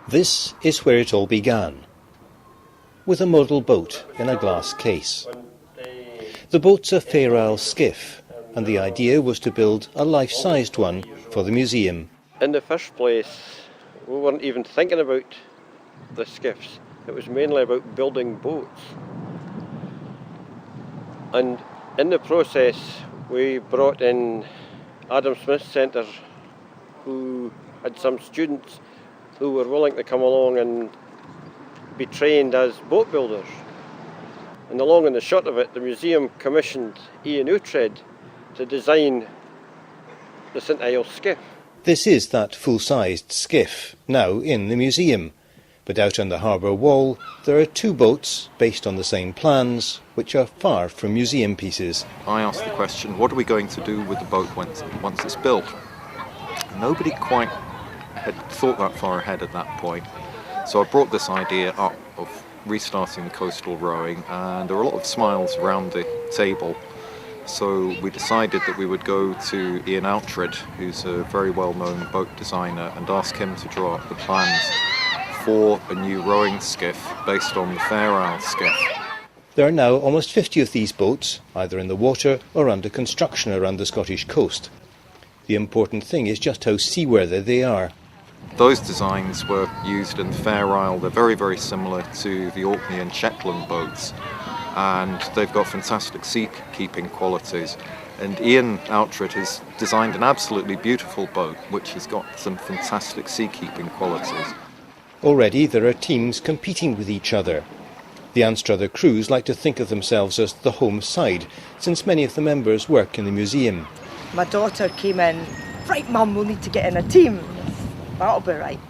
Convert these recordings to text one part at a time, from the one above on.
This is where it all began, with a model boat in a glass case. The boat's a Ayles skiff, and the idea was to build a life-sized one for the museum. In the first place, we weren't even thinking about the skiffs. It was mainly about building boats. And in the process, we brought in Adam Smith Centre, who had some students who were willing to come along and be trained as boat builders. And the long and the short of it, the museum commissioned Ian Uhtred to design the St Ayles skiff. This is that full-sized skiff, now in the museum. But out on the harbour wall, there are two boats based on the same plans, which are far from museum pieces. I asked the question, what are we going to do with the boat once it's built? Nobody quite had thought that far ahead at that point. So I brought this idea up of restarting the coastal rowing, and there were a lot of smiles around the table. So we decided that we would go to Ian Uhtred, who's a very well-known boat designer, and ask him to draw up the plans for a new rowing skiff based on the Ayles skiff. There are now almost 50 of these boats, either in the water or under construction around the Scottish coast. The important thing is just how seaworthy they are. Those designs were used in the Fair Isle. They're very, very similar to the Orkney and Shetland boats, and they've got fantastic sea-keeping qualities. And Ian Uhtred has designed an absolutely beautiful boat which has got some fantastic sea-keeping qualities. Already there are teams competing with each other. The Anstruther crews like to think of themselves as the home side, since many of the members work in the museum. My daughter came in, right mum, we'll need to get in a team. That'll be right.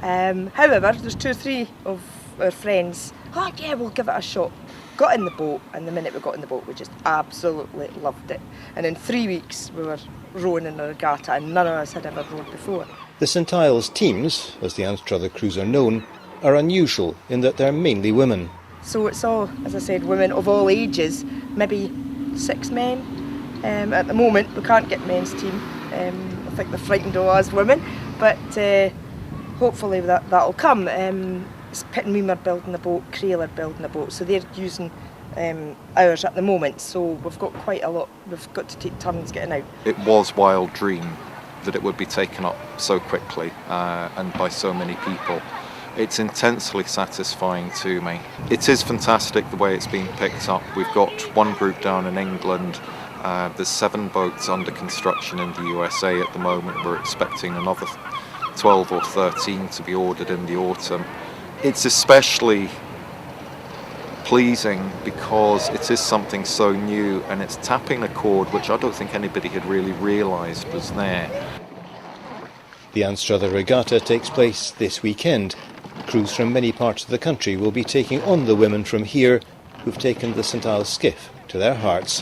However, there's 2 or 3 of our friends, oh yeah, we'll give it a shot. Got in the boat, and the minute we got in the boat, we just absolutely loved it. And in 3 weeks, we were rowing in a regatta, and none of us had ever rowed before. The St Ayles teams, as the Anstruther crews are known, are unusual in that they're mainly women. So it's all, as I said, women of all ages, maybe 6 men. At the moment, we can't get men's team. I think they're frightened of us women, but hopefully that'll come. It's Pitt and Meem are building the boat, Crail are building the boat, so they're using ours at the moment, so we've got quite a lot, we've got to take turns getting out. It was wild dream that it would be taken up so quickly and by so many people. It's intensely satisfying to me. It is fantastic the way it's been picked up. We've got one group down in England. There's 7 boats under construction in the USA at the moment. We're expecting another 12 or 13 to be ordered in the autumn. It's especially pleasing because it is something so new, and it's tapping a chord which I don't think anybody had really realised was there. The Anstruther Regatta takes place this weekend. Crews from many parts of the country will be taking on the women from here who've taken the St Ayles skiff to their hearts.